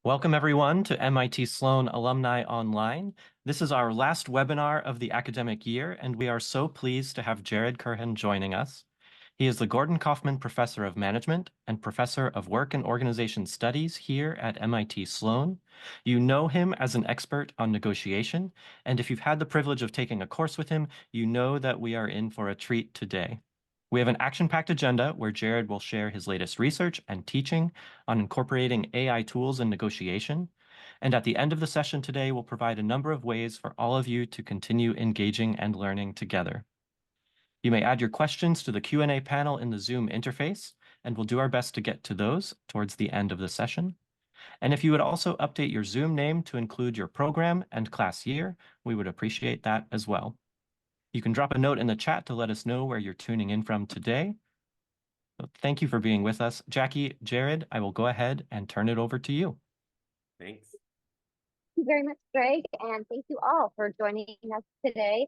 Welcome everyone to MIT Sloan Alumni Online. This is our last webinar of the academic year, and we are so pleased to have Jared Curhan joining us. He is the Gordon Kaufman Professor of Management and Professor of Work and Organization Studies here at MIT Sloan. You know him as an expert on negotiation, and if you've had the privilege of taking a course with him, you know that we are in for a treat today. We have an action-packed agenda where Jared will share his latest research and teaching on incorporating AI tools in negotiation. And at the end of the session today, we'll provide a number of ways for all of you to continue engaging and learning together. You may add your questions to the Q&A panel in the Zoom interface, and we'll do our best to get to those towards the end of the session. And if you would also update your Zoom name to include your program and class year, we would appreciate that as well. You can drop a note in the chat to let us know where you're tuning in from today. So thank you for being with us. Jackie, Jared, I will go ahead and turn it over to you. Thanks. Thank you very much, Greg, and thank you all for joining us today.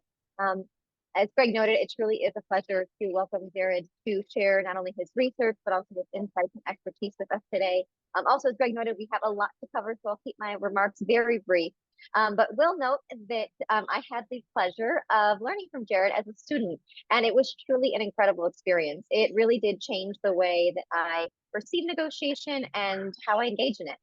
As Greg noted, it truly is a pleasure to welcome Jared to share not only his research, but also his insights and expertise with us today. Also, as Greg noted, we have a lot to cover, so I'll keep my remarks very brief. But will note that I had the pleasure of learning from Jared as a student, and it was truly an incredible experience. It really did change the way that I perceive negotiation and how I engage in it.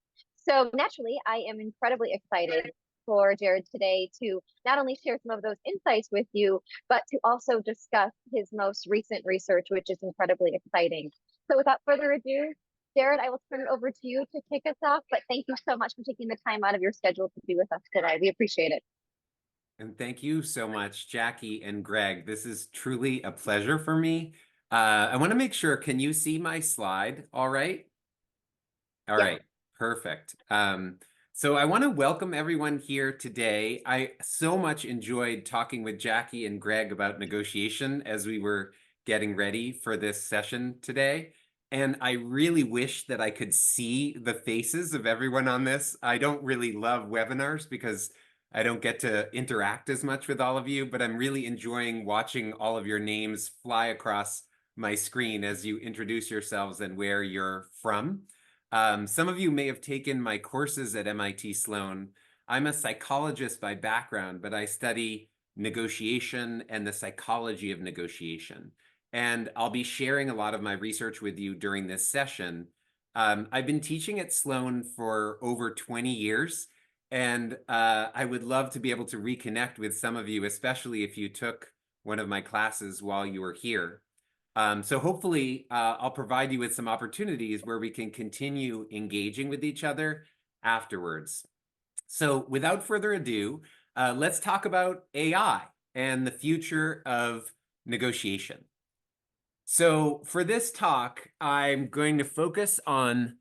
So naturally, I am incredibly excited for Jared today to not only share some of those insights with you, but to also discuss his most recent research, which is incredibly exciting. So without further ado, Jared, I will turn it over to you to kick us off, but thank you so much for taking the time out of your schedule to be with us today. We appreciate it. And thank you so much, Jackie and Greg. This is truly a pleasure for me. I want to make sure, can you see my slide all right? All right, perfect. So I want to welcome everyone here today. I so much enjoyed talking with Jackie and Greg about negotiation as we were getting ready for this session today. And I really wish that I could see the faces of everyone on this. I don't really love webinars because I don't get to interact as much with all of you, but I'm really enjoying watching all of your names fly across my screen as you introduce yourselves and where you're from. Some of you may have taken my courses at MIT Sloan. I'm a psychologist by background, but I study negotiation and the psychology of negotiation. And I'll be sharing a lot of my research with you during this session. I've been teaching at Sloan for over 20 years, and I would love to be able to reconnect with some of you, especially if you took one of my classes while you were here. So hopefully I'll provide you with some opportunities where we can continue engaging with each other afterwards. So without further ado, let's talk about AI and the future of negotiation. So for this talk, I'm going to focus on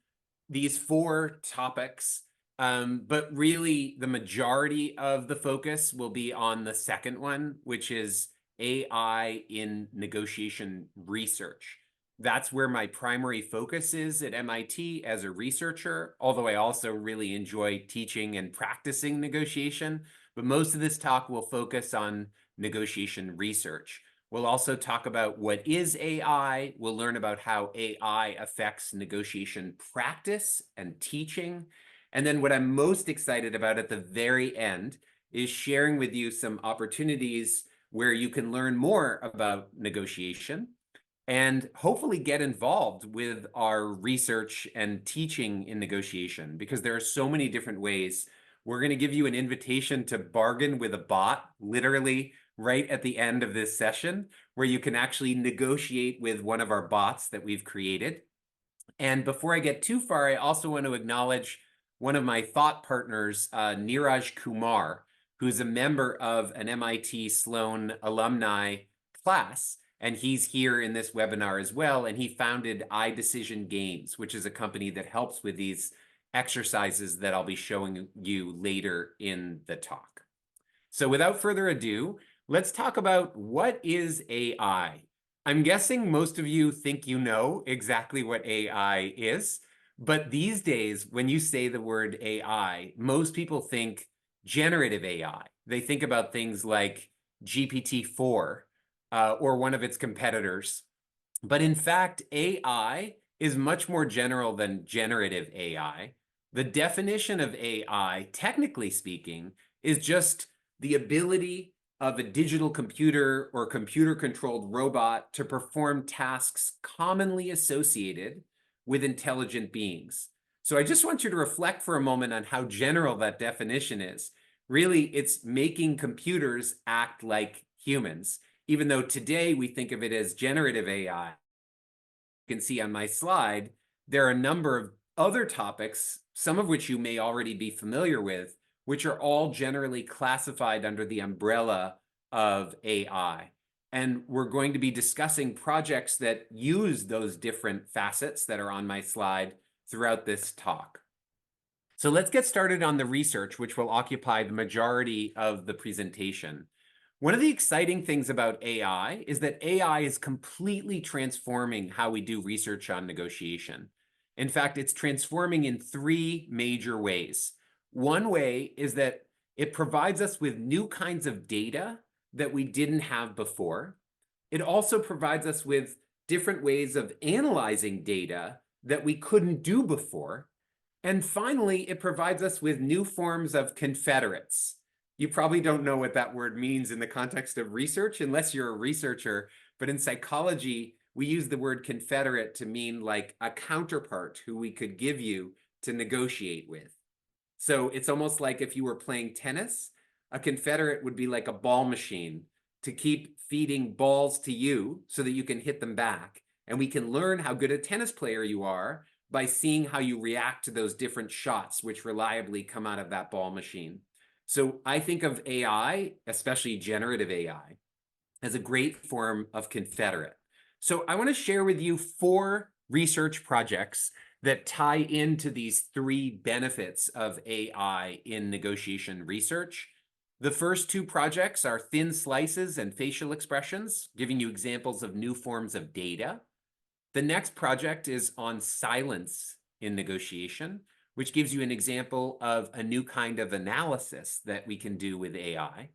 these 4 topics, but really the majority of the focus will be on the second one, which is AI in negotiation research. That's where my primary focus is at MIT as a researcher, although I also really enjoy teaching and practicing negotiation. But most of this talk will focus on negotiation research. We'll also talk about what is AI. We'll learn about how AI affects negotiation practice and teaching. And then what I'm most excited about at the very end is sharing with you some opportunities where you can learn more about negotiation and hopefully get involved with our research and teaching in negotiation, because there are so many different ways. We're going to give you an invitation to bargain with a bot, literally right at the end of this session, where you can actually negotiate with one of our bots that we've created. And before I get too far, I also want to acknowledge one of my thought partners, Neeraj Kumar, who's a member of an MIT Sloan alumni class, and he's here in this webinar as well, and he founded iDecision Games, which is a company that helps with these exercises that I'll be showing you later in the talk. So without further ado, let's talk about what is AI. I'm guessing most of you think you know exactly what AI is, but these days, when you say the word AI, most people think generative AI. They think about things like GPT-4 or one of its competitors. But in fact, AI is much more general than generative AI. The definition of AI, technically speaking, is just the ability of a digital computer or computer-controlled robot to perform tasks commonly associated with intelligent beings. So I just want you to reflect for a moment on how general that definition is. Really, it's making computers act like humans, even though today we think of it as generative AI. You can see on my slide, there are a number of other topics, some of which you may already be familiar with, which are all generally classified under the umbrella of AI. And we're going to be discussing projects that use those different facets that are on my slide throughout this talk. So let's get started on the research, which will occupy the majority of the presentation. One of the exciting things about AI is that AI is completely transforming how we do research on negotiation. In fact, it's transforming in three major ways. One way is that it provides us with new kinds of data that we didn't have before. It also provides us with different ways of analyzing data that we couldn't do before. And finally, it provides us with new forms of confederates. You probably don't know what that word means in the context of research unless you're a researcher, but in psychology, we use the word confederate to mean like a counterpart who we could give you to negotiate with. So it's almost like if you were playing tennis, a confederate would be like a ball machine to keep feeding balls to you so that you can hit them back. And we can learn how good a tennis player you are by seeing how you react to those different shots which reliably come out of that ball machine. So I think of AI, especially generative AI, as a great form of confederate. So I want to share with you 4 research projects that tie into these 3 benefits of AI in negotiation research. The first 2 projects are thin slices and facial expressions, giving you examples of new forms of data. The next project is on silence in negotiation, which gives you an example of a new kind of analysis that we can do with AI.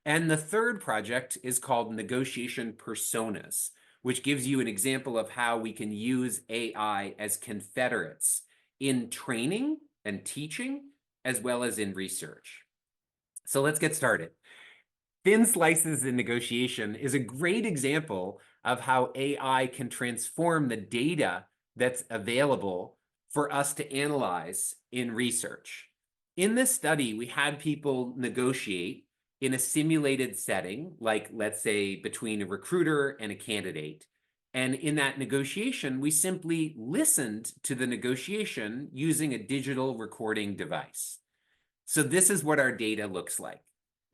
And the third project is called negotiation personas, which gives you an example of how we can use AI as confederates in training and teaching, as well as in research. So let's get started. Thin slices in negotiation is a great example of how AI can transform the data that's available for us to analyze in research. In this study, we had people negotiate in a simulated setting, like let's say between a recruiter and a candidate. And in that negotiation, we simply listened to the negotiation using a digital recording device. So this is what our data looks like.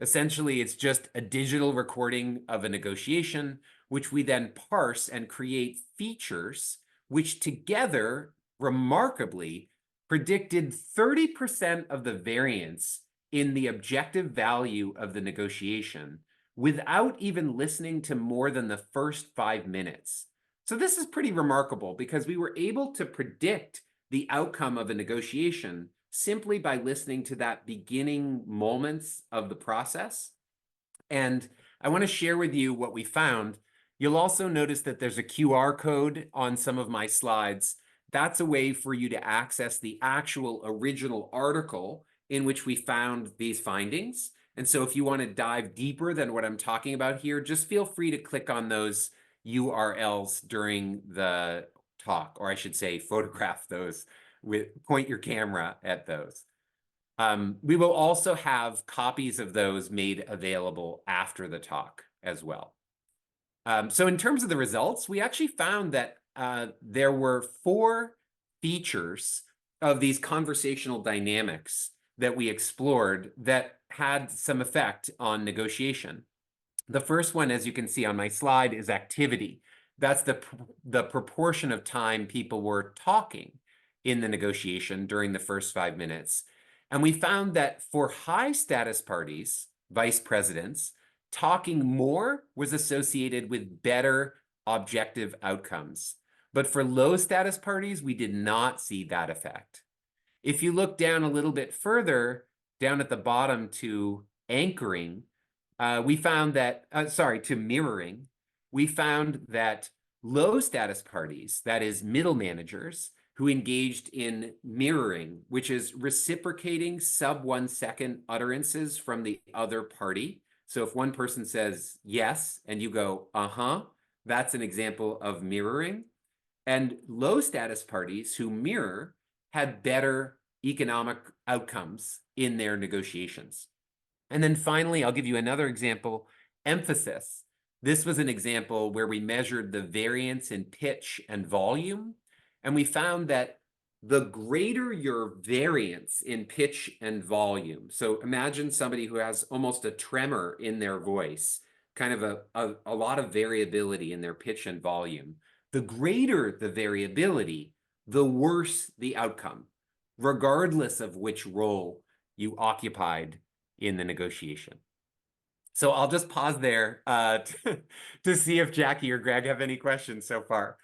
Essentially, it's just a digital recording of a negotiation, which we then parse and create features, which together, remarkably, predicted 30% of the variance in the objective value of the negotiation without even listening to more than the first 5 minutes. So this is pretty remarkable because we were able to predict the outcome of a negotiation simply by listening to that beginning moments of the process. And I want to share with you what we found. You'll also notice that there's a QR code on some of my slides. That's a way for you to access the actual original article in which we found these findings. And so if you want to dive deeper than what I'm talking about here, just feel free to click on those URLs during the talk, or I should say photograph those. Point your camera at those. We will also have copies of those made available after the talk as well. So in terms of the results, we actually found that there were 4 features of these conversational dynamics that we explored that had some effect on negotiation. The first one, as you can see on my slide, is activity. That's the proportion of time people were talking in the negotiation during the first 5 minutes. And we found that for high status parties, vice presidents, talking more was associated with better objective outcomes. But for low status parties, we did not see that effect. If you look down a little bit further, down at the bottom to anchoring, we found that, to mirroring, we found that low status parties, that is middle managers, who engaged in mirroring, which is reciprocating sub-1 second utterances from the other party. So if one person says yes and you go, uh-huh, that's an example of mirroring. And low status parties who mirror had better economic outcomes in their negotiations. And then finally, I'll give you another example, emphasis. This was an example where we measured the variance in pitch and volume, and we found that the greater your variance in pitch and volume, so imagine somebody who has almost a tremor in their voice, kind of a lot of variability in their pitch and volume. The greater the variability, the worse the outcome, regardless of which role you occupied in the negotiation. So I'll just pause there to see if Jackie or Greg have any questions so far.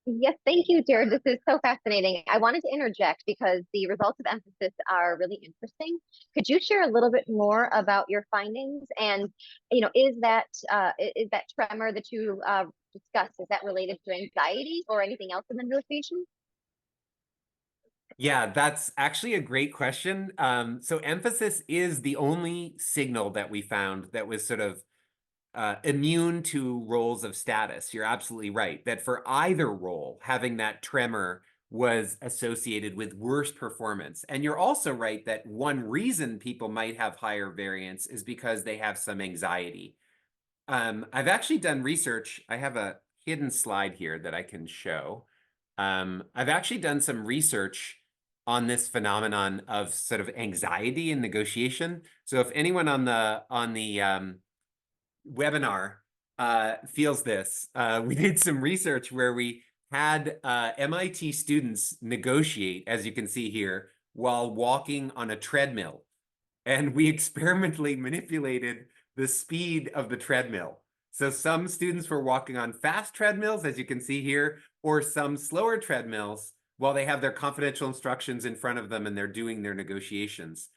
Yes, thank you, Jared. This is so fascinating. I wanted to interject because the results of emphasis are really interesting. Could you share a little bit more about your findings? And, is that tremor that you discussed, is that related to anxiety or anything else in the negotiation? Yeah, that's actually a great question. So emphasis is the only signal that we found that was sort of immune to roles of status. You're absolutely right that for either role, having that tremor was associated with worse performance. And you're also right that one reason people might have higher variance is because they have some anxiety. I've actually done research. I have a hidden slide here that I can show. I've actually done some research on this phenomenon of sort of anxiety in negotiation. So if anyone on the webinar feels this, we did some research where we had MIT students negotiate, as you can see here, while walking on a treadmill. And we experimentally manipulated the speed of the treadmill. So some students were walking on fast treadmills, as you can see here, or some slower treadmills while they have their confidential instructions in front of them and they're doing their negotiations.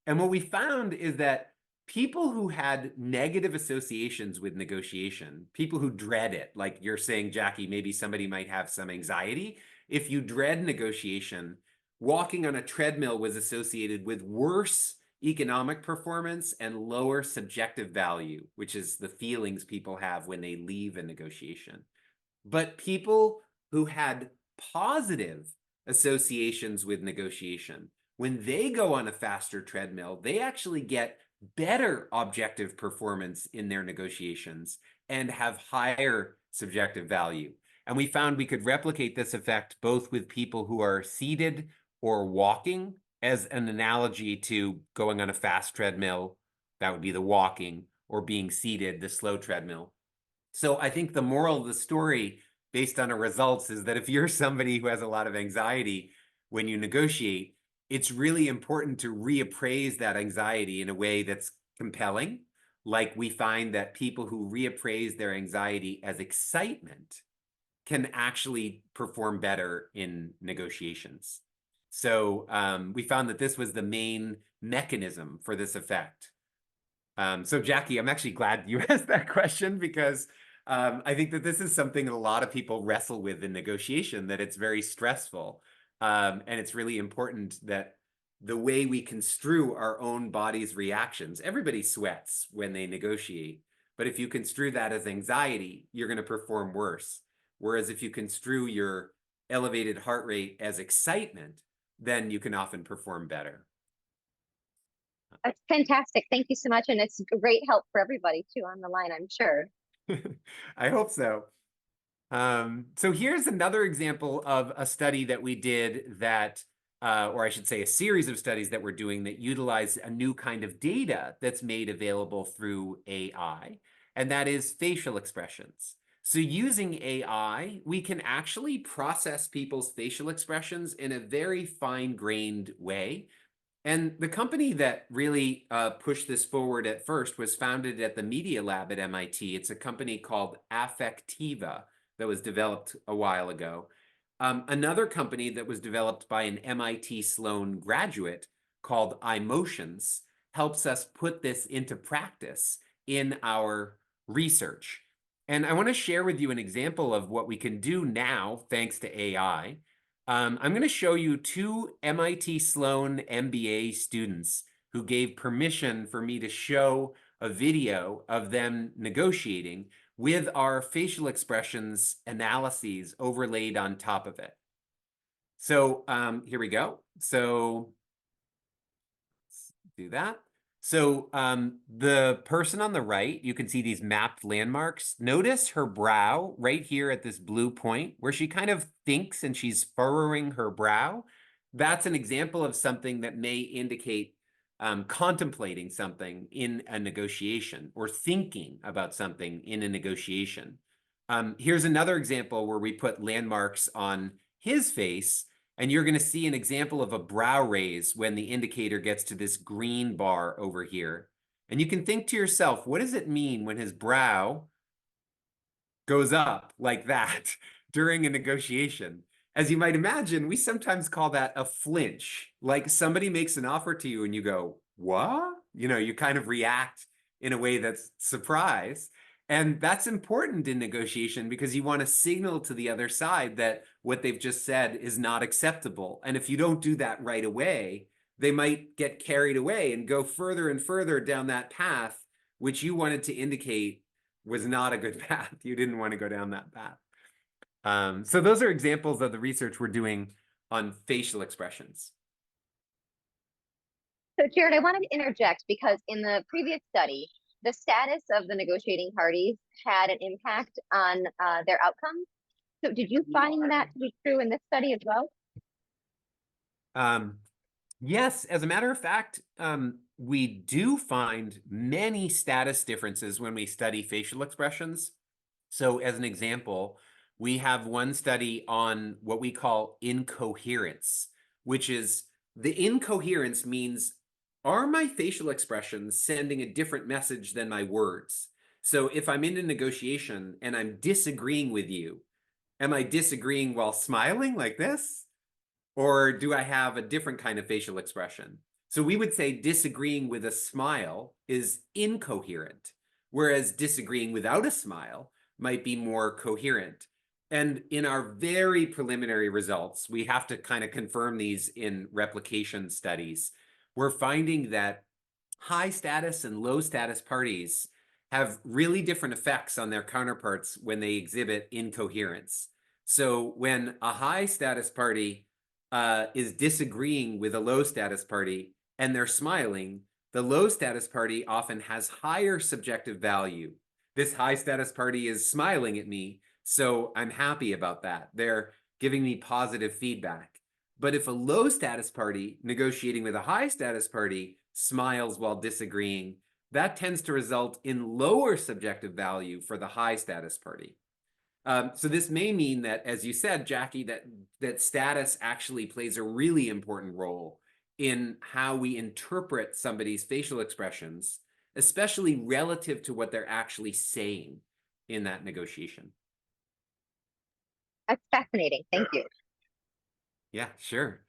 And what we found is that people who had negative associations with negotiation, people who dread it, like you're saying, Jackie, maybe somebody might have some anxiety. If you dread negotiation, walking on a treadmill was associated with worse economic performance and lower subjective value, which is the feelings people have when they leave a negotiation. But people who had positive associations with negotiation, when they go on a faster treadmill, they actually get better objective performance in their negotiations and have higher subjective value. And we found we could replicate this effect both with people who are seated or walking, as an analogy to going on a fast treadmill, that would be the walking, or being seated, the slow treadmill. So I think the moral of the story, based on our results, is that if you're somebody who has a lot of anxiety when you negotiate, it's really important to reappraise that anxiety in a way that's compelling. Like we find that people who reappraise their anxiety as excitement can actually perform better in negotiations. So we found that this was the main mechanism for this effect. So Jackie, I'm actually glad you asked that question because I think that this is something that a lot of people wrestle with in negotiation, that it's very stressful. And it's really important that the way we construe our own body's reactions, everybody sweats when they negotiate, but if you construe that as anxiety, you're going to perform worse. Whereas if you construe your elevated heart rate as excitement, then you can often perform better. That's fantastic. Thank you so much. And it's great help for everybody too on the line, I'm sure. I hope so. So here's another example of a study that we did that, or I should say a series of studies that we're doing that utilize a new kind of data that's made available through AI, and that is facial expressions. So using AI, we can actually process people's facial expressions in a very fine-grained way. And the company that really pushed this forward at first was founded at the Media Lab at MIT. It's a company called Affectiva that was developed a while ago. Another company that was developed by an MIT Sloan graduate called iMotions helps us put this into practice in our research. And I want to share with you an example of what we can do now, thanks to AI. I'm going to show you two MIT Sloan MBA students who gave permission for me to show a video of them negotiating with our facial expressions analyses overlaid on top of it. So here we go. So let's do that. So the person on the right, you can see these mapped landmarks. Notice her brow right here at this blue point where she kind of thinks and she's furrowing her brow. That's an example of something that may indicate contemplating something in a negotiation or thinking about something in a negotiation. Here's another example where we put landmarks on his face. And you're going to see an example of a brow raise when the indicator gets to this green bar over here. And you can think to yourself, what does it mean when his brow goes up like that during a negotiation? As you might imagine, we sometimes call that a flinch. Like somebody makes an offer to you and you go, what? You know, you kind of react in a way that's surprise. And that's important in negotiation because you want to signal to the other side that what they've just said is not acceptable. And if you don't do that right away, they might get carried away and go further and further down that path, which you wanted to indicate was not a good path. You didn't want to go down that path. So those are examples of the research we're doing on facial expressions. So Jared, I wanted to interject because in the previous study, the status of the negotiating parties had an impact on their outcomes. So did you find that to be true in this study as well? Yes, as a matter of fact, we do find many status differences when we study facial expressions. So as an example, we have one study on what we call incoherence, which is the incoherence means, are my facial expressions sending a different message than my words? So if I'm in a negotiation and I'm disagreeing with you, am I disagreeing while smiling like this? Or do I have a different kind of facial expression? So we would say disagreeing with a smile is incoherent, whereas disagreeing without a smile might be more coherent. And in our very preliminary results, we have to kind of confirm these in replication studies. We're finding that high status and low status parties have really different effects on their counterparts when they exhibit incoherence. So when a high status party is disagreeing with a low status party and they're smiling, the low status party often has higher subjective value. This high status party is smiling at me, so I'm happy about that. They're giving me positive feedback. But if a low status party negotiating with a high status party smiles while disagreeing, that tends to result in lower subjective value for the high status party. So this may mean that, as you said, Jackie, that status actually plays a really important role in how we interpret somebody's facial expressions, especially relative to what they're actually saying in that negotiation. That's fascinating. Thank you. Yeah, sure.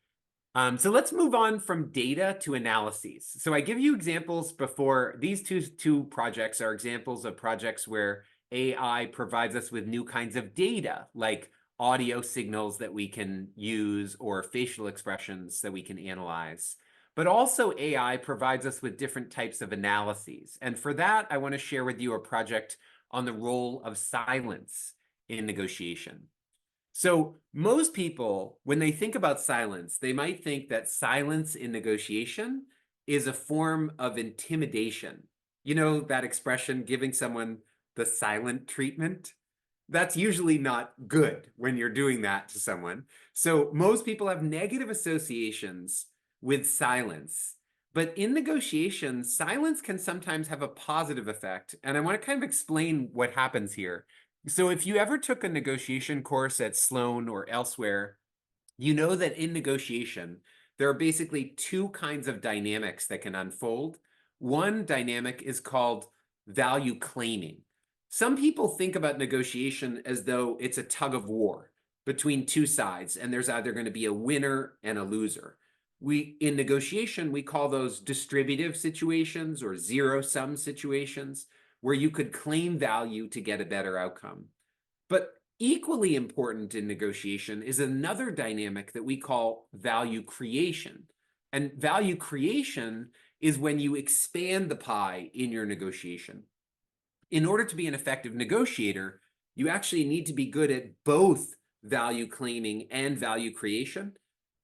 So let's move on from data to analyses. So I give you examples before. These two projects are examples of projects where AI provides us with new kinds of data, like audio signals that we can use or facial expressions that we can analyze. But also AI provides us with different types of analyses. And for that, I want to share with you a project on the role of silence in negotiation. So most people, when they think about silence, they might think that silence in negotiation is a form of intimidation. You know, that expression, giving someone the silent treatment? That's usually not good when you're doing that to someone. So most people have negative associations with silence. But in negotiations, silence can sometimes have a positive effect. And I want to kind of explain what happens here. So if you ever took a negotiation course at Sloan or elsewhere, you know that in negotiation, there are basically two kinds of dynamics that can unfold. One dynamic is called value claiming. Some people think about negotiation as though it's a tug of war between two sides, and there's either going to be a winner and a loser. In negotiation, we call those distributive situations or zero-sum situations, where you could claim value to get a better outcome. But Equally important in negotiation is another dynamic that we call value creation. And value creation is when you expand the pie in your negotiation. In order to be an effective negotiator, you actually need to be good at both value claiming and value creation.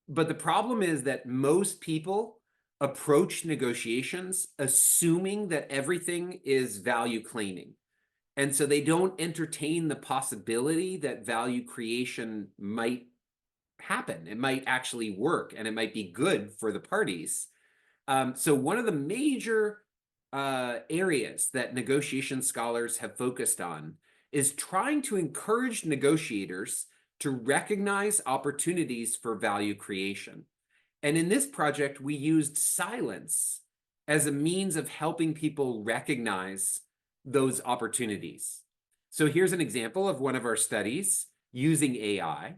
But the problem is that most people approach negotiations assuming that everything is value claiming. And so they don't entertain the possibility that value creation might happen. It might actually work and it might be good for the parties. So one of the major areas that negotiation scholars have focused on is trying to encourage negotiators to recognize opportunities for value creation. And in this project, we used silence as a means of helping people recognize those opportunities. So here's an example of one of our studies using AI,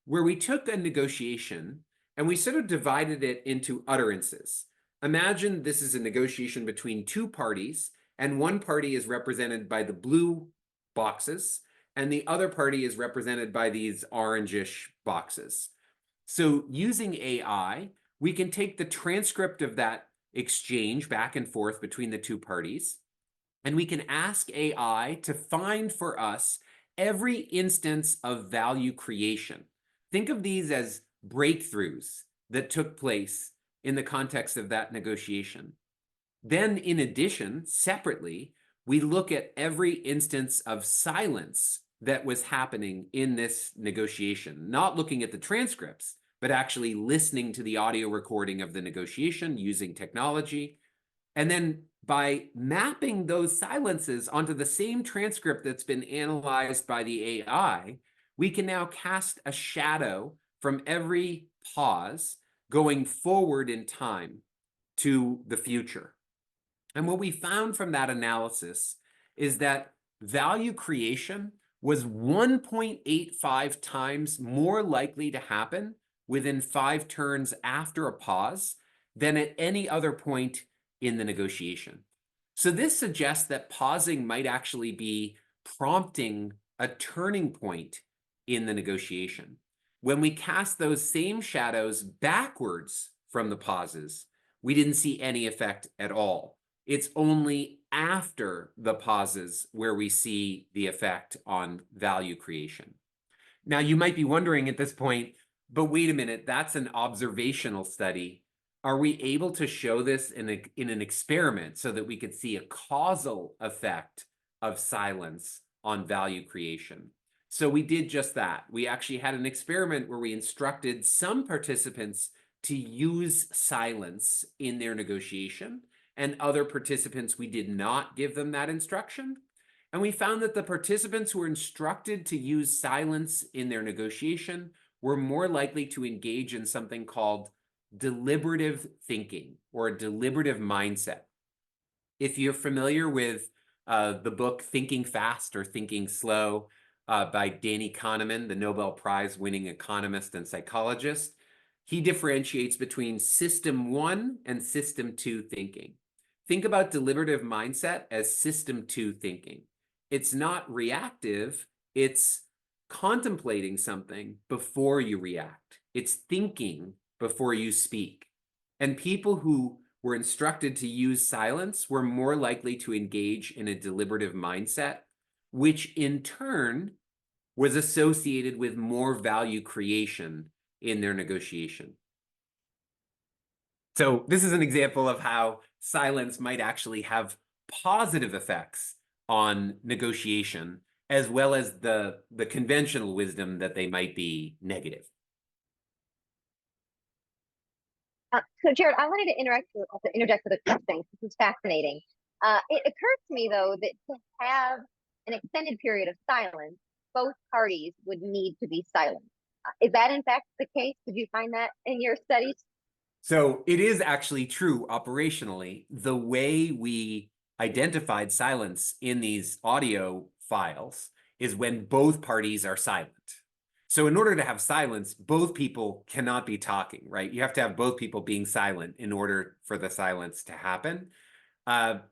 where we took a negotiation and we sort of divided it into utterances. Imagine this is a negotiation between two parties, and one party is represented by the blue boxes, and the other party is represented by these orangish boxes. So using AI, we can take the transcript of that exchange back and forth between the two parties, and we can ask AI to find for us every instance of value creation. Think of these as breakthroughs that took place in the context of that negotiation. Then, in addition, separately, we look at every instance of silence that was happening in this negotiation, not looking at the transcripts, but actually listening to the audio recording of the negotiation using technology. And then by mapping those silences onto the same transcript that's been analyzed by the AI, we can now cast a shadow from every pause going forward in time to the future. And what we found from that analysis is that value creation was 1.85 times more likely to happen within 5 turns after a pause than at any other point in the negotiation. So this suggests that pausing might actually be prompting a turning point in the negotiation. When we cast those same shadows backwards from the pauses, we didn't see any effect at all. It's only after the pauses where we see the effect on value creation. Now, you might be wondering at this point, but wait a minute, that's an observational study. Are we able to show this in an experiment so that we could see a causal effect of silence on value creation? So we did just that. We actually had an experiment where we instructed some participants to use silence in their negotiation, and other participants, we did not give them that instruction. And we found that the participants who were instructed to use silence in their negotiation were more likely to engage in something called deliberative thinking or a deliberative mindset. If you're familiar with the book Thinking Fast or Thinking Slow by Danny Kahneman, the Nobel Prize winning economist and psychologist, he differentiates between system 1 and system 2 thinking. Think about deliberative mindset as system 2 thinking. It's not reactive, it's contemplating something before you react. It's thinking before you speak. And people who were instructed to use silence were more likely to engage in a deliberative mindset, which in turn was associated with more value creation in their negotiation. So this is an example of how silence might actually have positive effects on negotiation, as well as the conventional wisdom that they might be negative. So Jared, I wanted to interject with a quick thing. This is fascinating. It occurs to me, though, that to have an extended period of silence, both parties would need to be silent. Is that in fact the case? Did you find that in your studies? So it is actually true operationally. The way we identified silence in these audio files is when both parties are silent. So in order to have silence, both people cannot be talking, right? You have to have both people being silent in order for the silence to happen. But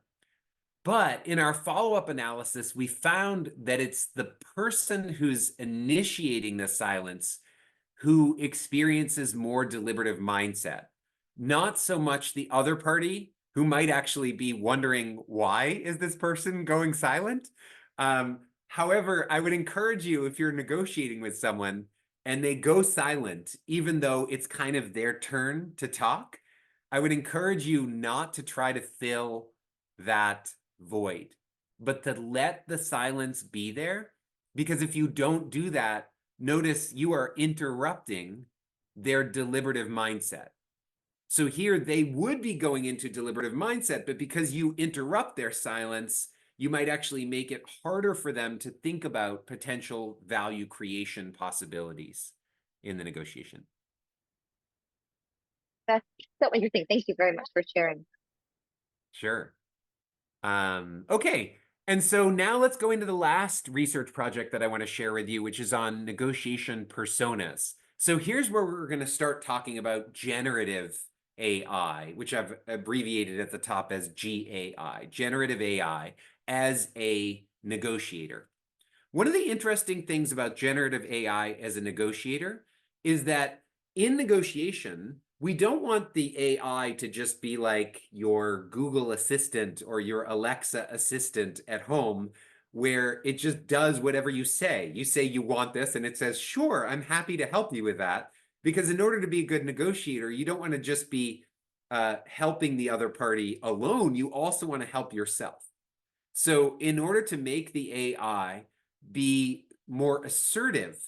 But in our follow-up analysis, we found that it's the person who's initiating the silence who experiences more deliberative mindset, not so much the other party who might actually be wondering, why is this person going silent? However, I would encourage you, if you're negotiating with someone and they go silent, even though it's kind of their turn to talk, I would encourage you not to try to fill that void, but to let the silence be there. Because if you don't do that, notice you are interrupting their deliberative mindset. So here they would be going into deliberative mindset, but because you interrupt their silence, you might actually make it harder for them to think about potential value creation possibilities in the negotiation. That's so interesting. Thank you very much for sharing. Sure. Okay. And so now let's go into the last research project that I want to share with you, which is on negotiation personas. So here's where we're going to start talking about generative AI, which I've abbreviated at the top as GAI, generative AI, as a negotiator. One of the interesting things about generative AI as a negotiator is that in negotiation, we don't want the AI to just be like your Google Assistant or your Alexa assistant at home, where it just does whatever you say. You say you want this, and it says, sure, I'm happy to help you with that. Because in order to be a good negotiator, you don't want to just be helping the other party alone. You also want to help yourself. So in order to make the AI be more assertive,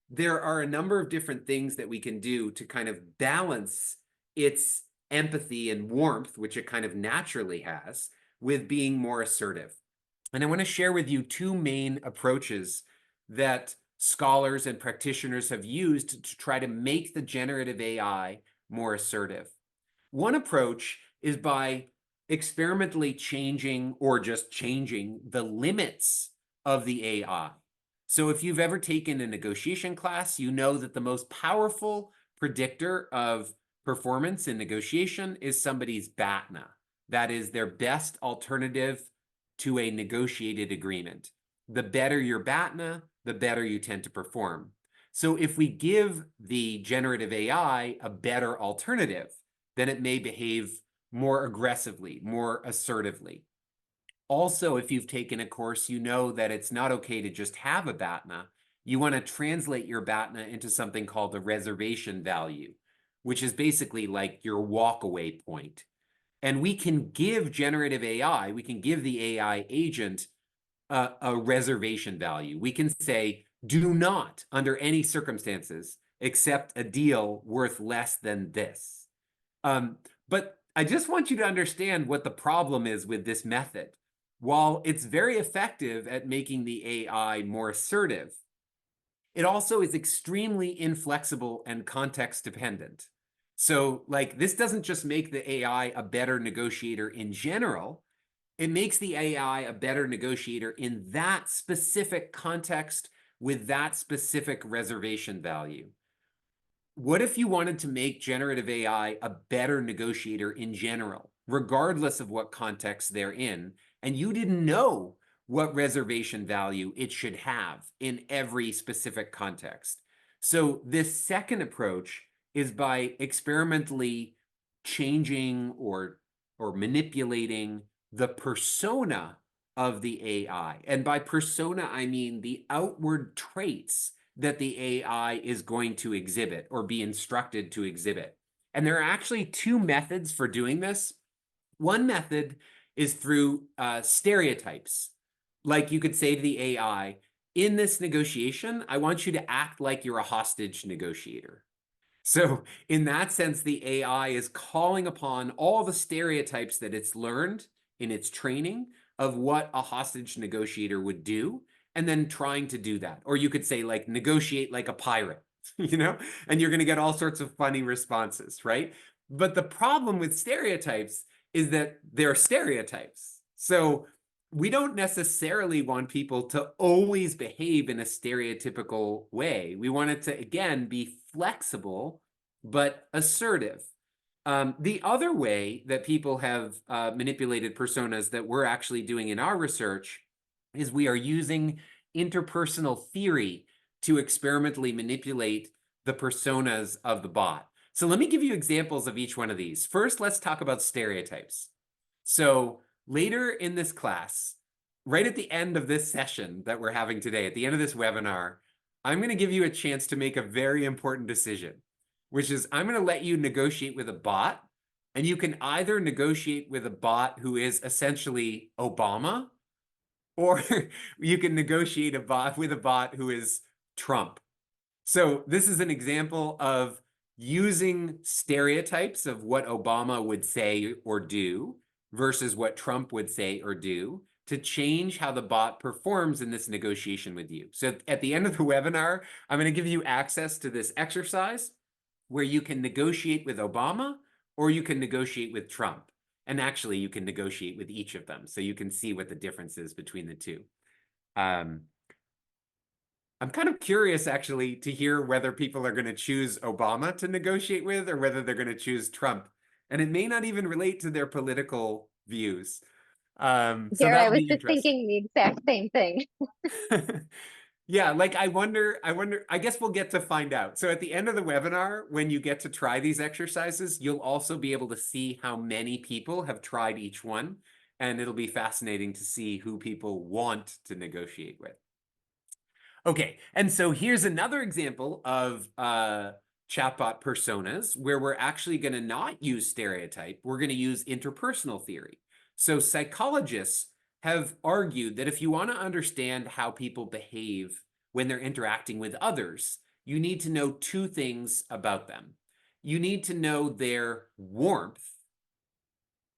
there are a number of different things that we can do to kind of balance its empathy and warmth, which it kind of naturally has, with being more assertive. And I want to share with you two main approaches that scholars and practitioners have used to try to make the generative AI more assertive. One approach is by experimentally changing or just changing the limits of the AI. So if you've ever taken a negotiation class, you know that the most powerful predictor of performance in negotiation is somebody's BATNA. That is their best alternative to a negotiated agreement. The better your BATNA, the better you tend to perform. So if we give the generative AI a better alternative, then it may behave more aggressively, more assertively. Also, if you've taken a course, you know that it's not okay to just have a BATNA. You want to translate your BATNA into something called the reservation value, which is basically like your walkaway point. And we can give generative AI, we can give the AI agent a reservation value. We can say, do not, under any circumstances, accept a deal worth less than this. But I just want you to understand what the problem is with this method. While it's very effective at making the AI more assertive, it also is extremely inflexible and context dependent. So like this doesn't just make the AI a better negotiator in general, it makes the AI a better negotiator in that specific context with that specific reservation value. What if you wanted to make generative AI a better negotiator in general, regardless of what context they're in, and you didn't know what reservation value it should have in every specific context? So this second approach is by experimentally changing or manipulating the persona of the AI. And by persona, I mean the outward traits that the AI is going to exhibit or be instructed to exhibit. And there are actually two methods for doing this. One method is through stereotypes. Like you could say to the AI, in this negotiation, I want you to act like you're a hostage negotiator. So in that sense, the AI is calling upon all the stereotypes that it's learned in its training of what a hostage negotiator would do, and then trying to do that. Or you could say like negotiate like a pirate, you know, and you're going to get all sorts of funny responses, right? But the problem with stereotypes is that they're stereotypes. So we don't necessarily want people to always behave in a stereotypical way. We want it to, again, be flexible, but assertive. The other way that people have manipulated personas that we're actually doing in our research is we are using interpersonal theory to experimentally manipulate the personas of the bot. So let me give you examples of each one of these. First, let's talk about stereotypes. So later in this class, right at the end of this session that we're having today, at the end of this webinar, I'm going to give you a chance to make a very important decision, which is I'm going to let you negotiate with a bot, and you can either negotiate with a bot who is essentially Obama, or you can negotiate with a bot who is Trump. So this is an example of using stereotypes of what Obama would say or do versus what Trump would say or do to change how the bot performs in this negotiation with you. So at the end of the webinar, I'm going to give you access to this exercise where you can negotiate with Obama or you can negotiate with Trump. And actually, you can negotiate with each of them. So you can see what the difference is between the two. I'm kind of curious, actually, to hear whether people are going to choose Obama to negotiate with or whether they're going to choose Trump. And it may not even relate to their political views. So Jared, I that'll was be just interesting. thinking the exact same thing. Yeah, like I wonder, I guess we'll get to find out. So at the end of the webinar, when you get to try these exercises, you'll also be able to see how many people have tried each one. And it'll be fascinating to see who people want to negotiate with. Okay, and so here's another example of chatbot personas where we're actually going to not use stereotype. We're going to use interpersonal theory. So psychologists have argued that if you want to understand how people behave when they're interacting with others, you need to know two things about them. You need to know their warmth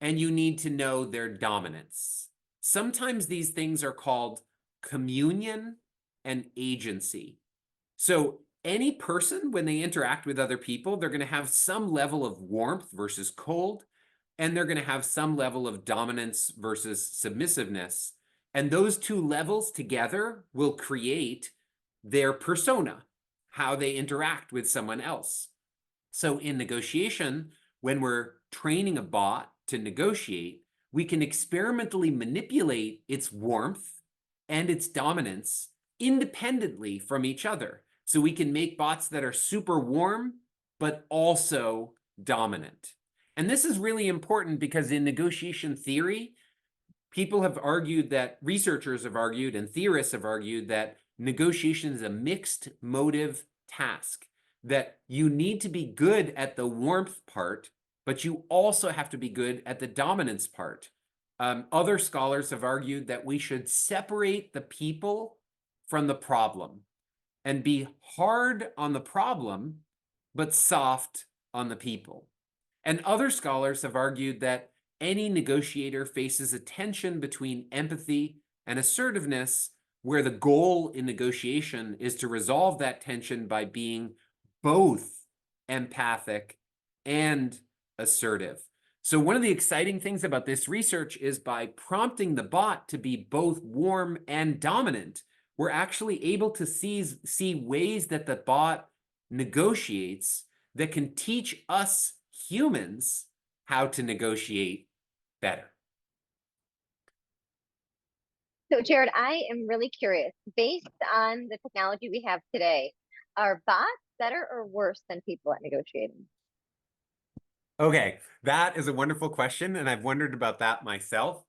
and you need to know their dominance. Sometimes these things are called communion and agency. So any person, when they interact with other people, they're going to have some level of warmth versus cold, and they're going to have some level of dominance versus submissiveness. And those two levels together will create their persona, how they interact with someone else. So in negotiation, when we're training a bot to negotiate, we can experimentally manipulate its warmth and its dominance independently from each other. So we can make bots that are super warm, but also dominant. And this is really important because in negotiation theory, people have argued that, researchers have argued, and theorists have argued that negotiation is a mixed motive task, that you need to be good at the warmth part, but you also have to be good at the dominance part. Other scholars have argued that we should separate the people from the problem and be hard on the problem, but soft on the people. And other scholars have argued that any negotiator faces a tension between empathy and assertiveness, where the goal in negotiation is to resolve that tension by being both empathic and assertive. So one of the exciting things about this research is by prompting the bot to be both warm and dominant, we're actually able to see ways that the bot negotiates that can teach us humans how to negotiate better. So, Jared, I am really curious. Based on the technology we have today, are bots better or worse than people at negotiating? Okay, that is a wonderful question, and I've wondered about that myself.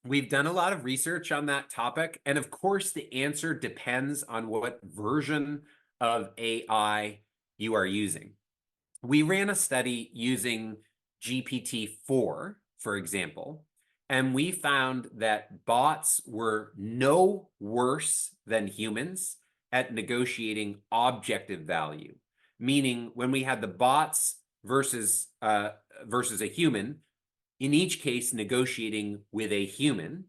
We've done a lot of research on that topic, and of course, the answer depends on what version of AI you are using. We ran a study using GPT-4, for example, and we found that bots were no worse than humans at negotiating objective value, meaning when we had the bots versus a human, in each case negotiating with a human,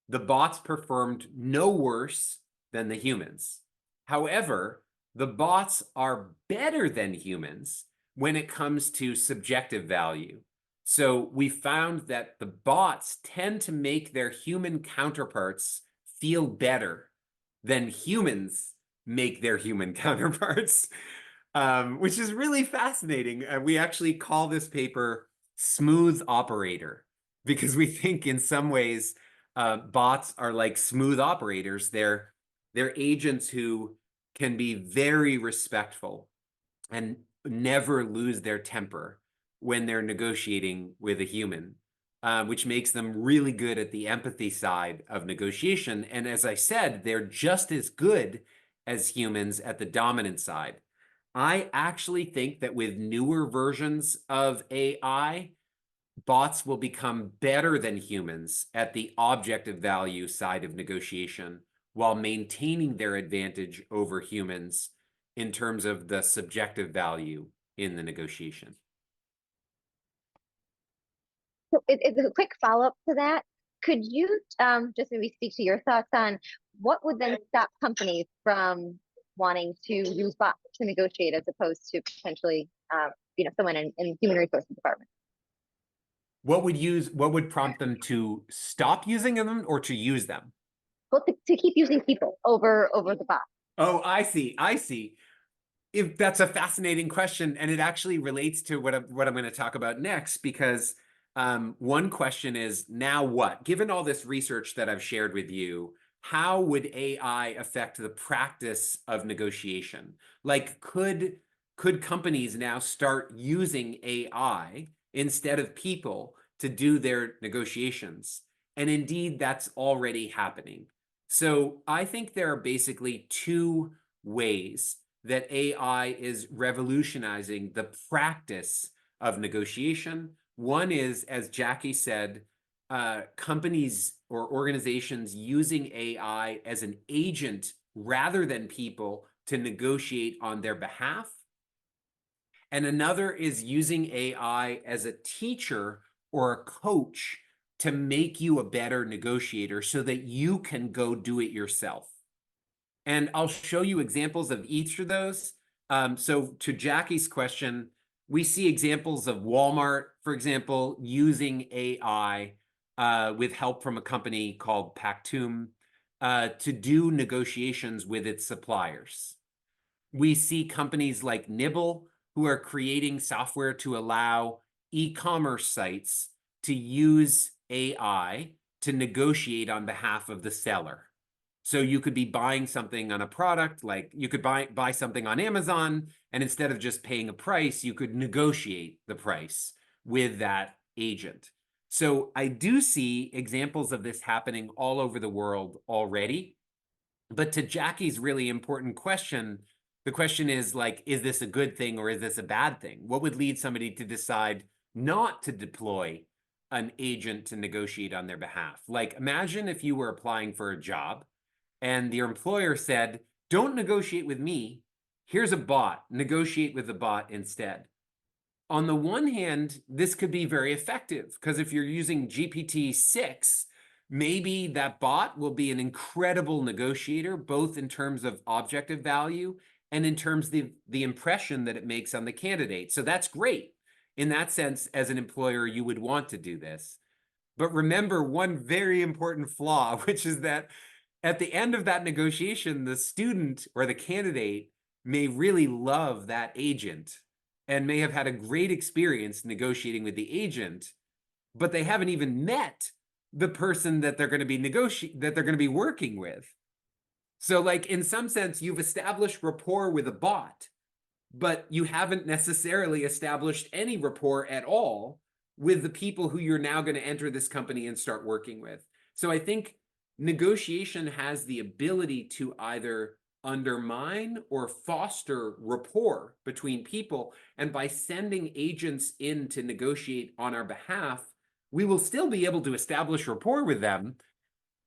the bots performed no worse than the humans. However, the bots are better than humans when it comes to subjective value. So we found that the bots tend to make their human counterparts feel better than humans make their human counterparts. which is really fascinating. We actually call this paper Smooth Operator because we think in some ways bots are like smooth operators. They're agents who can be very respectful and never lose their temper when they're negotiating with a human, which makes them really good at the empathy side of negotiation. And as I said, they're just as good as humans at the dominant side. I actually think that with newer versions of AI, bots will become better than humans at the objective value side of negotiation while maintaining their advantage over humans in terms of the subjective value in the negotiation. So it's a quick follow-up to that. Could you just maybe speak to your thoughts on what would then stop companies from wanting to use bots to negotiate as opposed to potentially, someone in human resources department? What would prompt them to stop using them or to use them? Well, to keep using people over the bot. Oh, I see. I see. If that's a fascinating question, and it actually relates to what I'm going to talk about next, because one question is, now what? Given all this research that I've shared with you, how would AI affect the practice of negotiation? Like, could companies now start using AI instead of people to do their negotiations? And indeed, that's already happening. So I think there are basically two ways that AI is revolutionizing the practice of negotiation. One is, as Jackie said, companies or organizations using AI as an agent rather than people to negotiate on their behalf. And another is using AI as a teacher or a coach to make you a better negotiator so that you can go do it yourself. And I'll show you examples of each of those. So to Jackie's question, we see examples of Walmart, for example, using AI with help from a company called Pactum to do negotiations with its suppliers. We see companies like Nibble who are creating software to allow e-commerce sites to use AI to negotiate on behalf of the seller. So you could be buying something on a product, like you could buy something on Amazon, and instead of just paying a price, you could negotiate the price with that agent. So I do see examples of this happening all over the world already. But to Jackie's really important question, the question is like, is this a good thing or is this a bad thing? What would lead somebody to decide not to deploy an agent to negotiate on their behalf? Like, imagine if you were applying for a job and your employer said, don't negotiate with me. Here's a bot. Negotiate with the bot instead. On the one hand, this could be very effective because if you're using GPT-6, maybe that bot will be an incredible negotiator, both in terms of objective value and in terms of the impression that it makes on the candidate. So that's great. In that sense, as an employer, you would want to do this. But remember one very important flaw, which is that at the end of that negotiation, the student or the candidate may really love that agent and may have had a great experience negotiating with the agent, but they haven't even met the person that they're going to be working with. So like in some sense, you've established rapport with a bot, but you haven't necessarily established any rapport at all with the people who you're now going to enter this company and start working with. So I think negotiation has the ability to either undermine or foster rapport between people. And by sending agents in to negotiate on our behalf, we will still be able to establish rapport with them,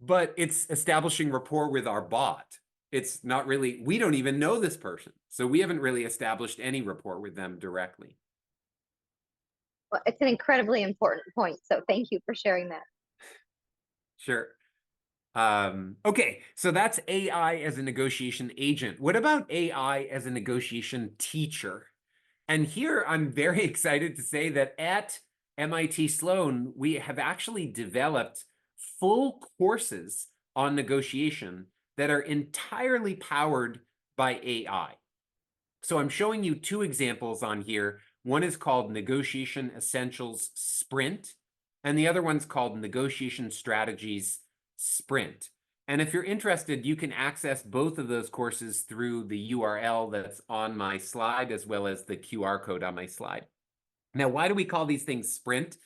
but it's establishing rapport with our bot. It's not really, we don't even know this person. So we haven't really established any rapport with them directly. Well, it's an incredibly important point. So thank you for sharing that. Sure. Okay, so that's AI as a negotiation agent. What about AI as a negotiation teacher? And here I'm very excited to say that at MIT Sloan, we have actually developed full courses on negotiation that are entirely powered by AI. So I'm showing you two examples on here. One is called Negotiation Essentials Sprint, and the other one's called Negotiation Strategies Sprint. And if you're interested, you can access both of those courses through the URL that's on my slide, as well as the QR code on my slide. Now, why do we call these things Sprint?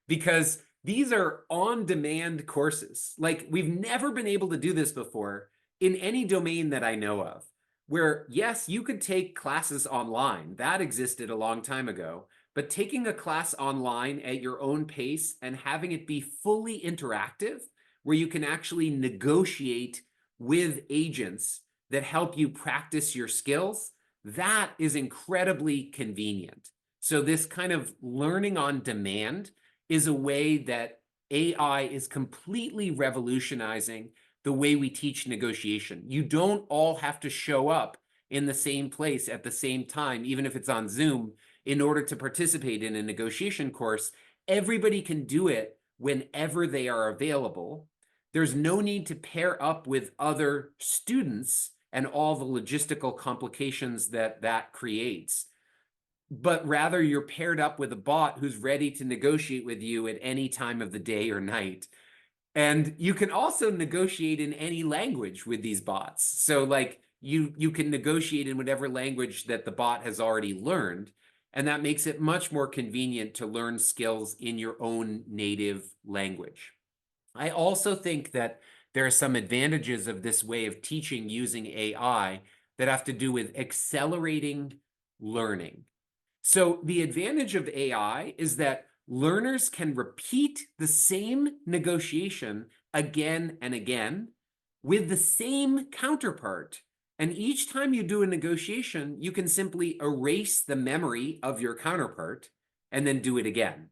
Because these are on-demand courses. Like, we've never been able to do this before in any domain that I know of, where, yes, you could take classes online. That existed a long time ago. But taking a class online at your own pace and having it be fully interactive, where you can actually negotiate with agents that help you practice your skills, that is incredibly convenient. So this kind of learning on demand is a way that AI is completely revolutionizing the way we teach negotiation. You don't all have to show up in the same place at the same time, even if it's on Zoom, in order to participate in a negotiation course. Everybody can do it whenever they are available. There's no need to pair up with other students and all the logistical complications that that creates, but rather you're paired up with a bot who's ready to negotiate with you at any time of the day or night. And you can also negotiate in any language with these bots. So like you can negotiate in whatever language that the bot has already learned. And that makes it much more convenient to learn skills in your own native language. I also think that there are some advantages of this way of teaching using AI that have to do with accelerating learning. So the advantage of AI is that learners can repeat the same negotiation again and again with the same counterpart. And each time you do a negotiation, you can simply erase the memory of your counterpart and then do it again.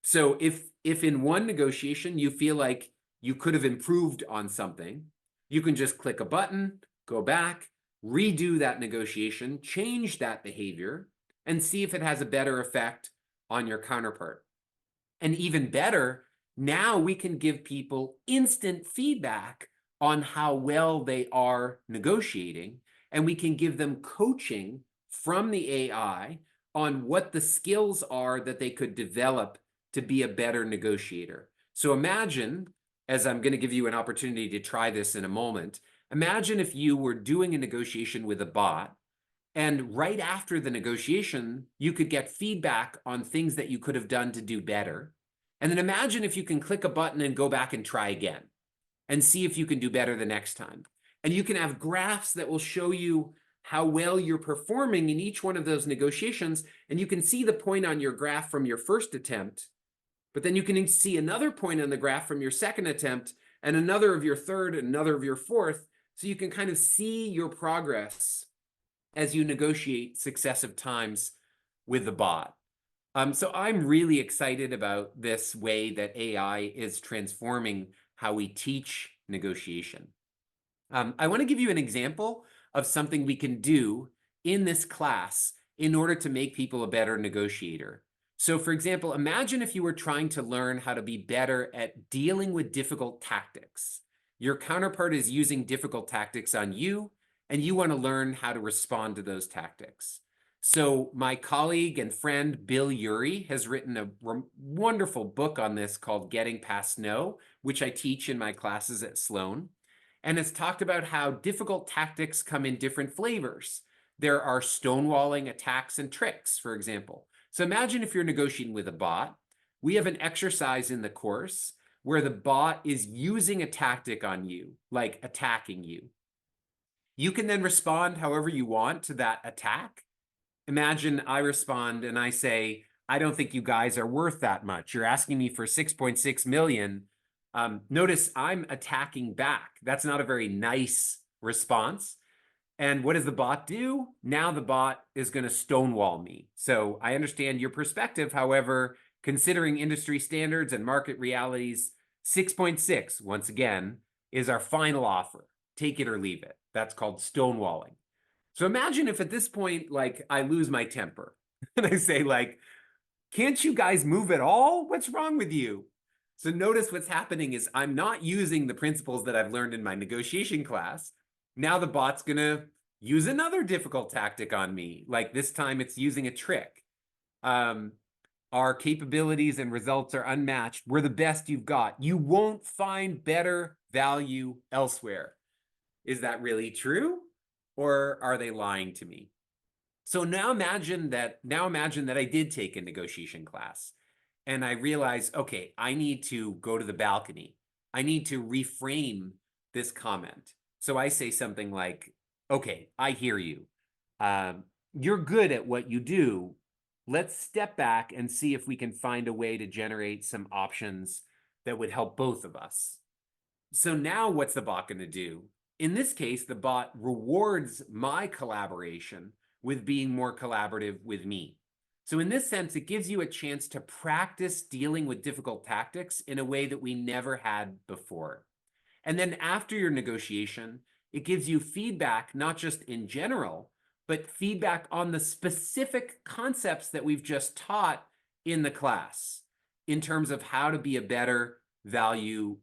So if in one negotiation you feel like you could have improved on something, you can just click a button, go back, redo that negotiation, change that behavior, and see if it has a better effect on your counterpart. And even better, now we can give people instant feedback on how well they are negotiating, and we can give them coaching from the AI on what the skills are that they could develop to be a better negotiator. So imagine, as I'm going to give you an opportunity to try this in a moment, imagine if you were doing a negotiation with a bot, and right after the negotiation, you could get feedback on things that you could have done to do better. And then imagine if you can click a button and go back and try again and see if you can do better the next time. And you can have graphs that will show you how well you're performing in each one of those negotiations. And you can see the point on your graph from your first attempt, but then you can see another point on the graph from your second attempt, and another of your third, and another of your fourth. So you can kind of see your progress as you negotiate successive times with the bot. So I'm really excited about this way that AI is transforming how we teach negotiation. I want to give you an example of something we can do in this class in order to make people a better negotiator. So for example, imagine if you were trying to learn how to be better at dealing with difficult tactics. Your counterpart is using difficult tactics on you, and you want to learn how to respond to those tactics. So my colleague and friend, Bill Urey, has written a wonderful book on this called Getting Past No, which I teach in my classes at Sloan. And it's talked about how difficult tactics come in different flavors. There are stonewalling attacks and tricks, for example. So imagine if you're negotiating with a bot. We have an exercise in the course where the bot is using a tactic on you, like attacking you. You can then respond however you want to that attack. Imagine I respond and I say, I don't think you guys are worth that much. You're asking me for 6.6 million. Notice I'm attacking back. That's not a very nice response. And what does the bot do? Now the bot is going to stonewall me. So I understand your perspective. However, considering industry standards and market realities, 6.6, once again, is our final offer. Take it or leave it. That's called stonewalling. So imagine if at this point, like, I lose my temper and I say, like, can't you guys move at all? What's wrong with you? So notice what's happening is I'm not using the principles that I've learned in my negotiation class. Now the bot's going to use another difficult tactic on me. Like this time it's using a trick. Our capabilities and results are unmatched. We're the best you've got. You won't find better value elsewhere. Is that really true? Or are they lying to me? So now imagine that I did take a negotiation class and I realize, okay, I need to go to the balcony. I need to reframe this comment. So I say something like, okay, I hear you. You're good at what you do. Let's step back and see if we can find a way to generate some options that would help both of us. So now what's the bot going to do? In this case, the bot rewards my collaboration with being more collaborative with me. So in this sense, it gives you a chance to practice dealing with difficult tactics in a way that we never had before. And then after your negotiation, it gives you feedback, not just in general, but feedback on the specific concepts that we've just taught in the class in terms of how to be a better value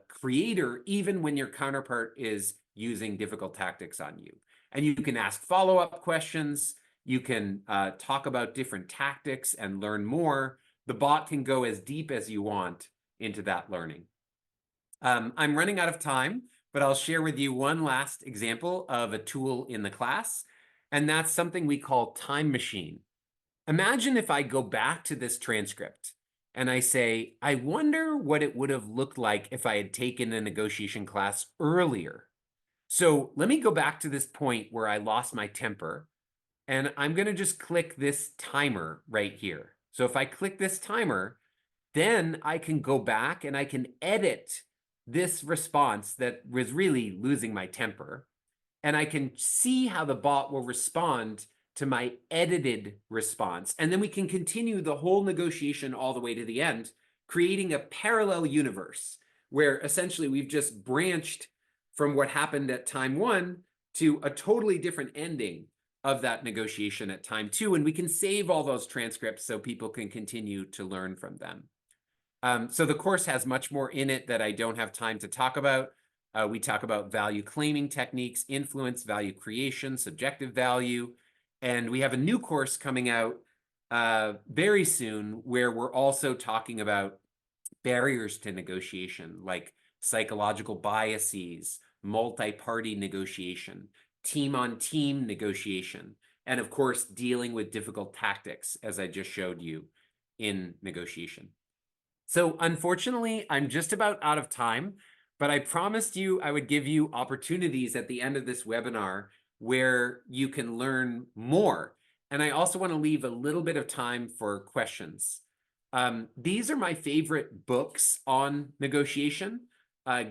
creator, even when your counterpart is using difficult tactics on you. And you can ask follow-up questions. You can talk about different tactics and learn more. The bot can go as deep as you want into that learning. I'm running out of time, but I'll share with you one last example of a tool in the class, and that's something we call time machine. Imagine if I go back to this transcript and I say, I wonder what it would have looked like if I had taken a negotiation class earlier. So let me go back to this point where I lost my temper, and I'm going to just click this timer right here. So if I click this timer, then I can go back and I can edit this response that was really losing my temper. And I can see how the bot will respond to my edited response. And then we can continue the whole negotiation all the way to the end, creating a parallel universe where essentially we've just branched from what happened at time one to a totally different ending of that negotiation at time two. And we can save all those transcripts so people can continue to learn from them. So the course has much more in it that I don't have time to talk about. We talk about value claiming techniques, influence, value creation, subjective value. And we have a new course coming out very soon where we're also talking about barriers to negotiation, like psychological biases, multi-party negotiation, team-on-team negotiation, and of course, dealing with difficult tactics, as I just showed you in negotiation. So unfortunately, I'm just about out of time, but I promised you I would give you opportunities at the end of this webinar where you can learn more. And I also want to leave a little bit of time for questions. These are my favorite books on negotiation.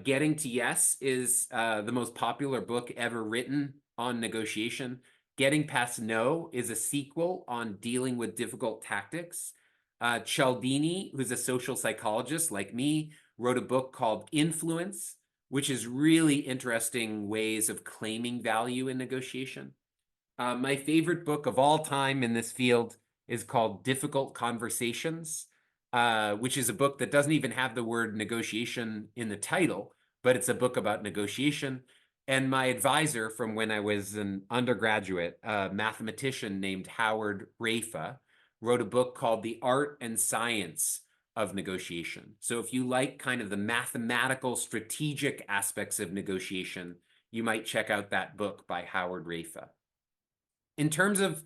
Getting to Yes is the most popular book ever written on negotiation. Getting Past No is a sequel on dealing with difficult tactics. Cialdini, who's a social psychologist like me, wrote a book called Influence, which is really interesting ways of claiming value in negotiation. My favorite book of all time in this field is called Difficult Conversations, which is a book that doesn't even have the word negotiation in the title, but it's a book about negotiation. And my advisor from when I was an undergraduate, a mathematician named Howard Rafa, wrote a book called The Art and Science of Negotiation. So if you like kind of the mathematical strategic aspects of negotiation, you might check out that book by Howard Rafa. In terms of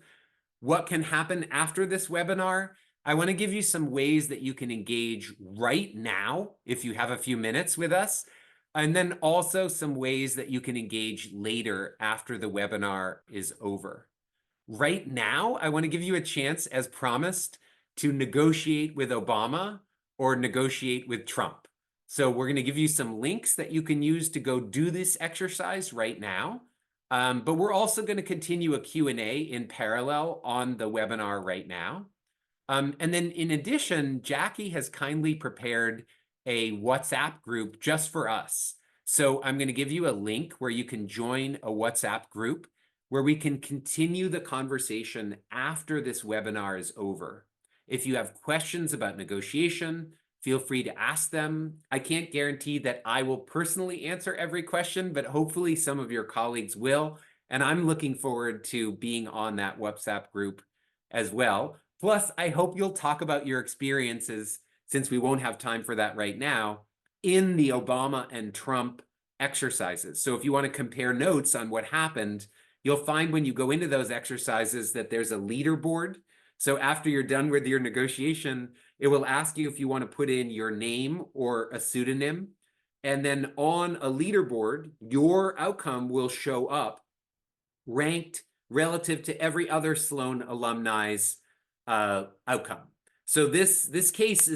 what can happen after this webinar, I want to give you some ways that you can engage right now if you have a few minutes with us, and then also some ways that you can engage later after the webinar is over. Right now, I want to give you a chance, as promised, to negotiate with Obama or negotiate with Trump. So we're going to give you some links that you can use to go do this exercise right now. But we're also going to continue a Q&A in parallel on the webinar right now. And then in addition, Jackie has kindly prepared a WhatsApp group just for us. So I'm going to give you a link where you can join a WhatsApp group where we can continue the conversation after this webinar is over. If you have questions about negotiation, feel free to ask them. I can't guarantee that I will personally answer every question, but hopefully some of your colleagues will. And I'm looking forward to being on that WhatsApp group as well. Plus, I hope you'll talk about your experiences, since we won't have time for that right now, in the Obama and Trump exercises. So if you want to compare notes on what happened, you'll find when you go into those exercises that there's a leaderboard. So after you're done with your negotiation, it will ask you if you want to put in your name or a pseudonym. And then on a leaderboard, your outcome will show up ranked relative to every other Sloan alumni's outcome. So this case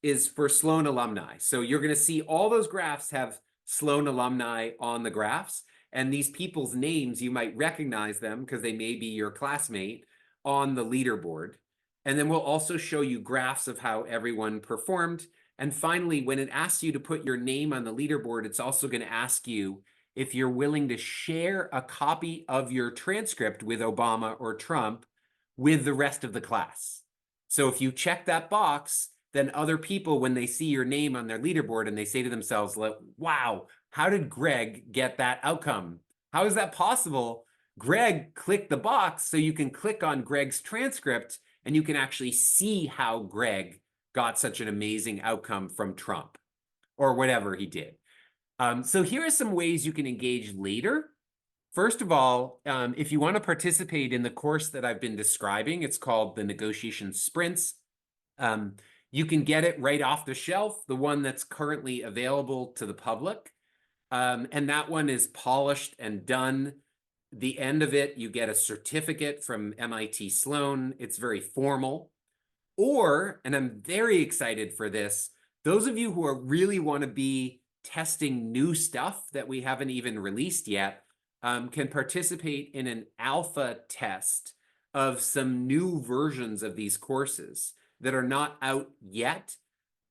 is for Sloan alumni. So you're going to see all those graphs have Sloan alumni on the graphs, and these people's names, you might recognize them because they may be your classmate on the leaderboard. And then we'll also show you graphs of how everyone performed. And finally, when it asks you to put your name on the leaderboard, it's also going to ask you if you're willing to share a copy of your transcript with Obama or Trump with the rest of the class. So if you check that box, then other people, when they see your name on their leaderboard and they say to themselves, wow, how did Greg get that outcome? How is that possible? Greg clicked the box, so you can click on Greg's transcript and you can actually see how Greg got such an amazing outcome from Trump or whatever he did. So here are some ways you can engage later. First of all, if you want to participate in the course that I've been describing, it's called the Negotiation Sprints. You can get it right off the shelf, the one that's currently available to the public. And that one is polished and done. The end of it, you get a certificate from MIT Sloan. It's very formal. Or, and I'm very excited for this, those of you who really want to be testing new stuff that we haven't even released yet, can participate in an alpha test of some new versions of these courses that are not out yet.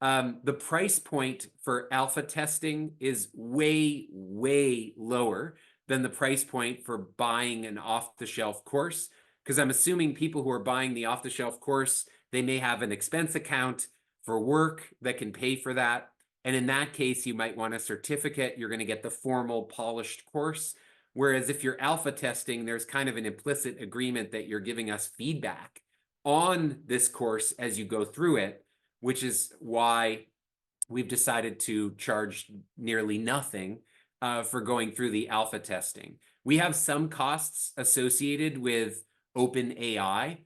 The price point for alpha testing is way, way lower than the price point for buying an off-the-shelf course, because I'm assuming people who are buying the off-the-shelf course, they may have an expense account for work that can pay for that. And in that case, you might want a certificate. You're going to get the formal polished course. Whereas if you're alpha testing, there's kind of an implicit agreement that you're giving us feedback on this course as you go through it, which is why we've decided to charge nearly nothing for going through the alpha testing. We have some costs associated with OpenAI.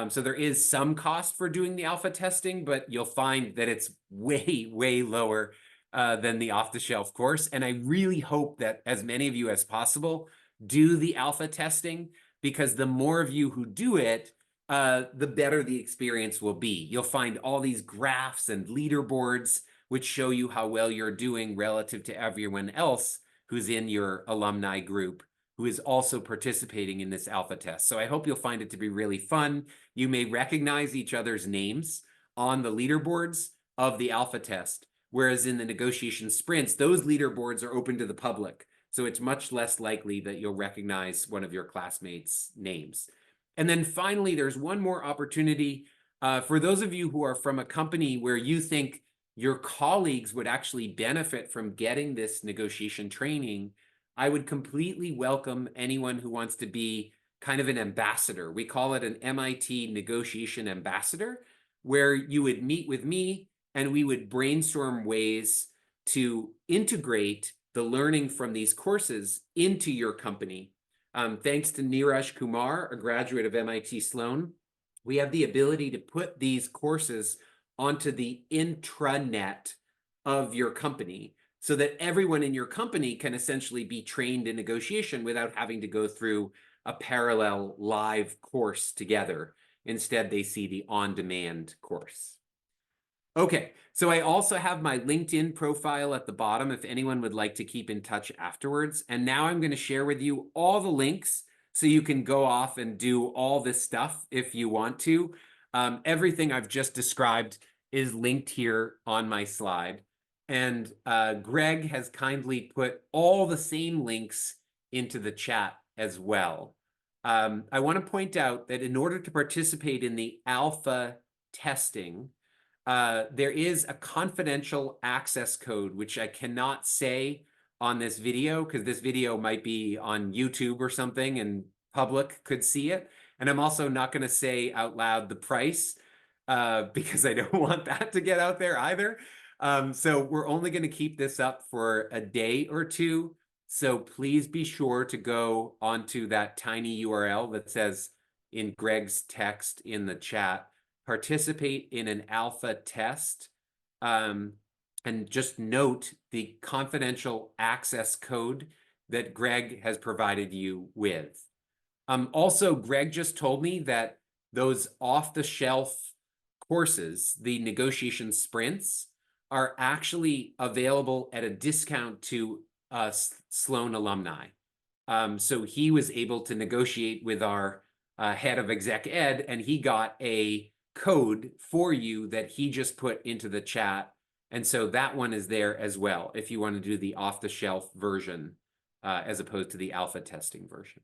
So there is some cost for doing the alpha testing, but you'll find that it's way, way lower than the off-the-shelf course. And I really hope that as many of you as possible do the alpha testing, because the more of you who do it, the better the experience will be. You'll find all these graphs and leaderboards which show you how well you're doing relative to everyone else who's in your alumni group, who is also participating in this alpha test. So I hope you'll find it to be really fun. You may recognize each other's names on the leaderboards of the alpha test, whereas in the negotiation sprints, those leaderboards are open to the public. So it's much less likely that you'll recognize one of your classmates' names. And then finally, there's one more opportunity for those of you who are from a company where you think your colleagues would actually benefit from getting this negotiation training. I would completely welcome anyone who wants to be kind of an ambassador. We call it an MIT negotiation ambassador, where you would meet with me and we would brainstorm ways to integrate the learning from these courses into your company. Thanks to Neeraj Kumar, a graduate of MIT Sloan, we have the ability to put these courses onto the intranet of your company so that everyone in your company can essentially be trained in negotiation without having to go through a parallel live course together. Instead, they see the on-demand course. Okay, so I also have my LinkedIn profile at the bottom if anyone would like to keep in touch afterwards. And now I'm going to share with you all the links so you can go off and do all this stuff if you want to. Everything I've just described is linked here on my slide. And Greg has kindly put all the same links into the chat as well. I want to point out that in order to participate in the alpha testing, there is a confidential access code, which I cannot say on this video because this video might be on YouTube or something and public could see it. And I'm also not going to say out loud the price because I don't want that to get out there either. So we're only going to keep this up for a day or two. So please be sure to go onto that tiny URL that says in Greg's text in the chat, participate in an alpha test. And just note the confidential access code that Greg has provided you with. Also, Greg just told me that those off-the-shelf courses, the negotiation sprints, are actually available at a discount to Sloan alumni. So he was able to negotiate with our head of exec ed, and he got a code for you that he just put into the chat. And so that one is there as well if you want to do the off-the-shelf version as opposed to the alpha testing version.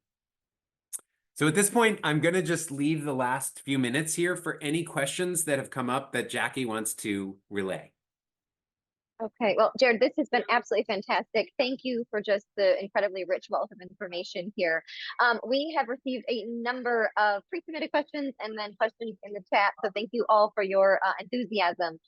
So at this point, I'm going to just leave the last few minutes here for any questions that have come up that Jackie wants to relay. Okay, well, Jared, this has been absolutely fantastic. Thank you for just the incredibly rich wealth of information here. We have received a number of pre-submitted questions and then questions in the chat, so thank you all for your enthusiasm.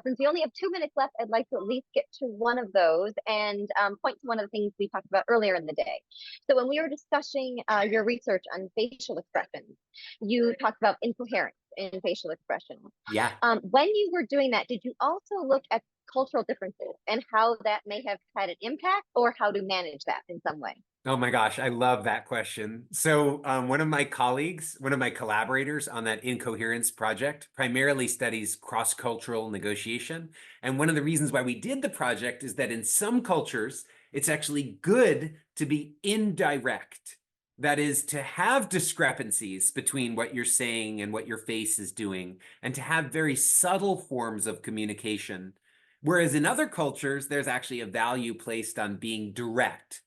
Since we only have 2 minutes left, I'd like to at least get to one of those and point to one of the things we talked about earlier in the day. So when we were discussing your research on facial expressions, you talked about incoherence in facial expression. Yeah. When you were doing that, did you also look at cultural differences and how that may have had an impact or how to manage that in some way? Oh my gosh, I love that question. So one of my colleagues, one of my collaborators on that incoherence project primarily studies cross-cultural negotiation. And one of the reasons why we did the project is that in some cultures, it's actually good to be indirect. That is to have discrepancies between what you're saying and what your face is doing, and to have very subtle forms of communication. Whereas in other cultures, there's actually a value placed on being direct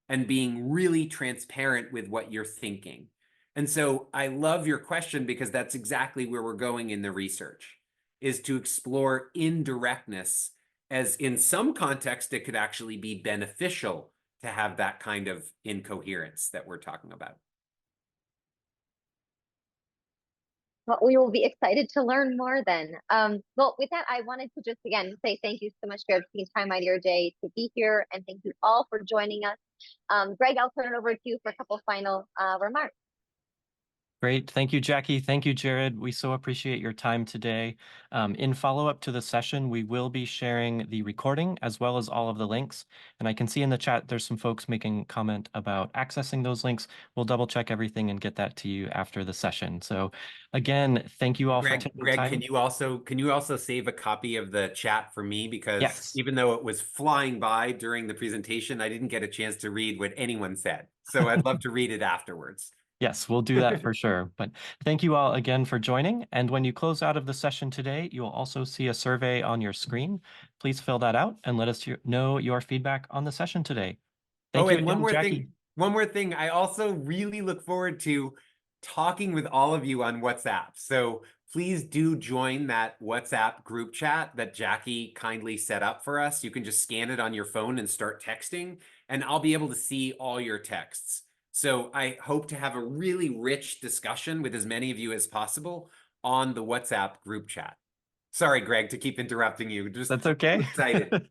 and being really transparent with what you're thinking. And so I love your question because that's exactly where we're going in the research, is to explore indirectness, as in some context, it could actually be beneficial to have that kind of incoherence that we're talking about. Well, we will be excited to learn more then. Well, with that, I wanted to just again say thank you so much, Jared, for taking time out of your day to be here, and thank you all for joining us. Greg, I'll turn it over to you for a couple final remarks. Great. Thank you, Jackie. Thank you, Jared. We so appreciate your time today. In follow-up to the session, we will be sharing the recording as well as all of the links. And I can see in the chat there's some folks making comment about accessing those links. We'll double check everything and get that to you after the session. So again, thank you all for taking Greg, time. can you also save a copy of the chat for me? Because Yes. even though it was flying by during the presentation, I didn't get a chance to read what anyone said. So I'd love to read it afterwards. Yes, we'll do that for sure. But thank you all again for joining. And when you close out of the session today, you'll also see a survey on your screen. Please fill that out and let us know your feedback on the session today. Thank you and again, Jackie. One more thing. I also really look forward to talking with all of you on WhatsApp. So please do join that WhatsApp group chat that Jackie kindly set up for us. You can just scan it on your phone and start texting, and I'll be able to see all your texts. So I hope to have a really rich discussion with as many of you as possible on the WhatsApp group chat. Sorry, Greg, to keep interrupting you. That's okay. Excited.